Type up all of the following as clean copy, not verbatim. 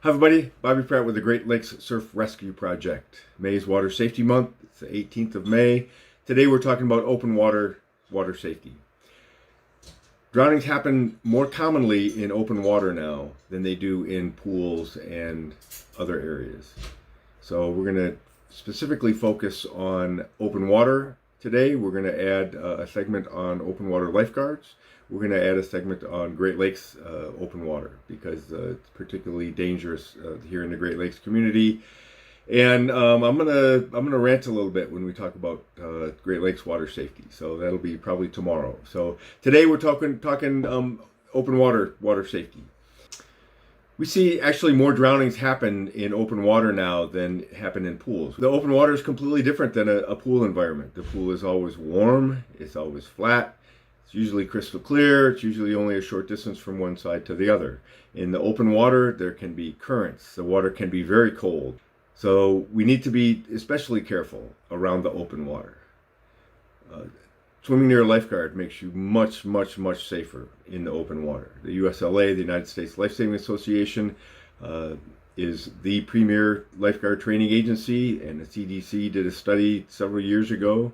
Hi everybody, Bobby Pratt with the Great Lakes Surf Rescue Project. May is Water Safety Month. It's the 18th of May. Today we're talking about open water safety. Drownings happen more commonly in open water now than they do in pools and other areas. So we're going to specifically focus on open water today. We're going to add a segment on open water lifeguards. We're going to add a segment on Great Lakes open water because it's particularly dangerous here in the Great Lakes community. And I'm gonna rant a little bit when we talk about Great Lakes water safety. So that'll be probably tomorrow. So today we're talking open water safety. We see actually more drownings happen in open water now than happen in pools. The open water is completely different than a pool environment. The pool is always warm. It's always flat. It's usually crystal clear. It's usually only a short distance from one side to the other. In the open water, there can be currents. The water can be very cold. So we need to be especially careful around the open water. Swimming near a lifeguard makes you much safer in the open water. The USLA, the United States Life Saving Association, is the premier lifeguard training agency, and the CDC did a study several years ago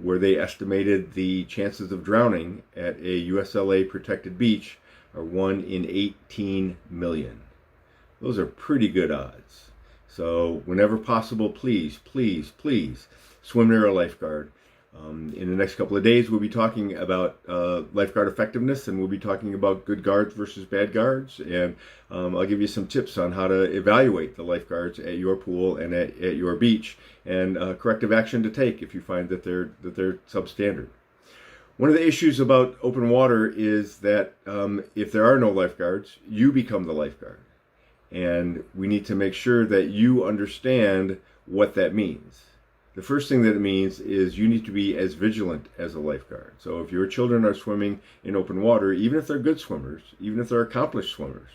where they estimated the chances of drowning at a USLA protected beach are 1 in 18 million. Those are pretty good odds. So whenever possible, please swim near a lifeguard. In the next couple of days, we'll be talking about lifeguard effectiveness, and we'll be talking about good guards versus bad guards. And I'll give you some tips on how to evaluate the lifeguards at your pool and at your beach, and corrective action to take if you find that they're substandard. One of the issues about open water is that if there are no lifeguards, you become the lifeguard. And we need to make sure that you understand what that means. The first thing that it means is you need to be as vigilant as a lifeguard. So if your children are swimming in open water, even if they're good swimmers, even if they're accomplished swimmers,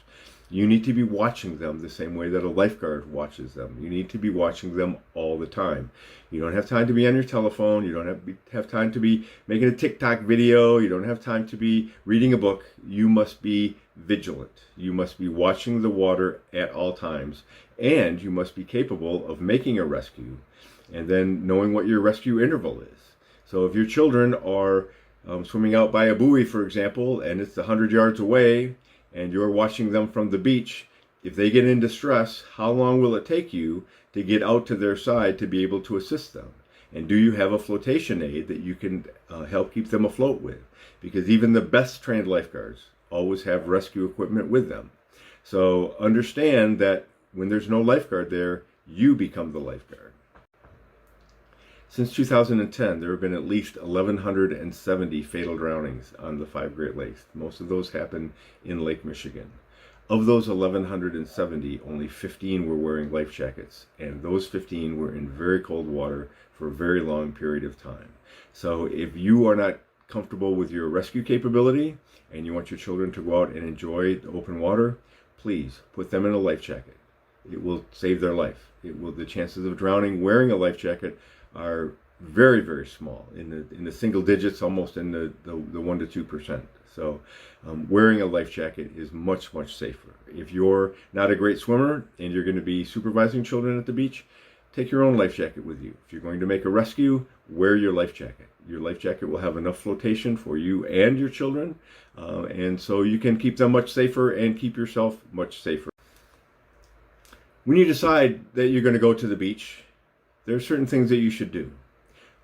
you need to be watching them the same way that a lifeguard watches them. You need to be watching them all the time. You don't have time to be on your telephone. You don't have time to be making a TikTok video. You don't have time to be reading a book. You must be vigilant. You must be watching the water at all times. And you must be capable of making a rescue and then knowing what your rescue interval is. So if your children are swimming out by a buoy, for example, and it's 100 yards away, and you're watching them from the beach, if they get in distress, how long will it take you to get out to their side to be able to assist them? And do you have a flotation aid that you can help keep them afloat with? Because even the best trained lifeguards always have rescue equipment with them. So understand that when there's no lifeguard there, you become the lifeguard. Since 2010, there have been at least 1,170 fatal drownings on the 5 Great Lakes. Most of those happen in Lake Michigan. Of those 1,170, only 15 were wearing life jackets, and those 15 were in very cold water for a very long period of time. So if you are not comfortable with your rescue capability and you want your children to go out and enjoy the open water, please put them in a life jacket. It will save their life. The chances of drowning wearing a life jacket are very small, in the single digits, almost in the 1 to 2%. So wearing a life jacket is much safer. If you're not a great swimmer and you're going to be supervising children at the beach, take your own life jacket with you. If you're going to make a rescue, wear your life jacket. Your life jacket will have enough flotation for you and your children, and so you can keep them much safer and keep yourself much safer. When you decide that you're going to go to the beach, there are certain things that you should do.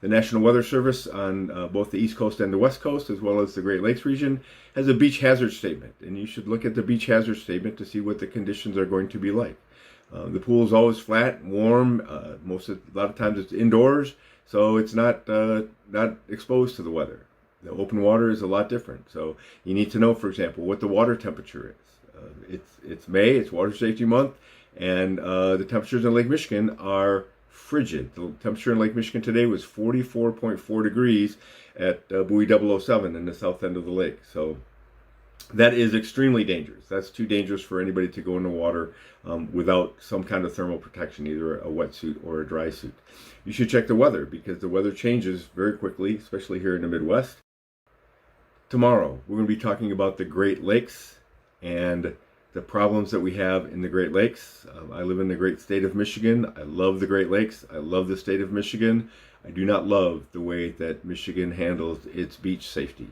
The National Weather Service on both the East Coast and the West Coast, as well as the Great Lakes region, has a beach hazard statement. And you should look at the beach hazard statement to see what the conditions are going to be like. The pool is always flat, warm. A lot of times it's indoors, so it's not exposed to the weather. The open water is a lot different. So you need to know, for example, what the water temperature is. It's May, it's Water Safety Month, and the temperatures in Lake Michigan are frigid. The temperature in Lake Michigan today was 44.4 degrees at buoy 007 in the south end of the lake. So that is extremely dangerous. That's too dangerous for anybody to go in the water without some kind of thermal protection, either a wetsuit or a dry suit. You should check the weather because the weather changes very quickly, especially here in the Midwest. Tomorrow, we're going to be talking about the Great Lakes and the problems that we have in the Great Lakes. I live in the great state of Michigan. I love the Great Lakes. I love the state of Michigan. I do not love the way that Michigan handles its beach safety.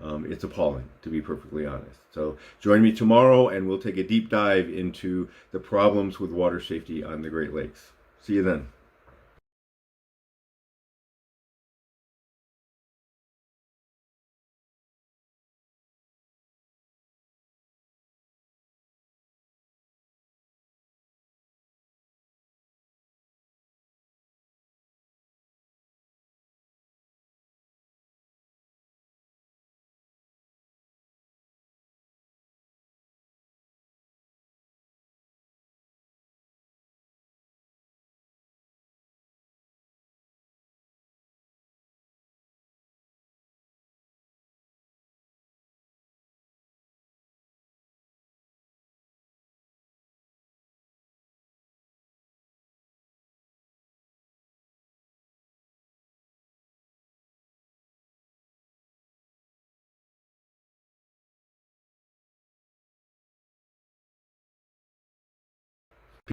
It's appalling, to be perfectly honest. So join me tomorrow and we'll take a deep dive into the problems with water safety on the Great Lakes. See you then.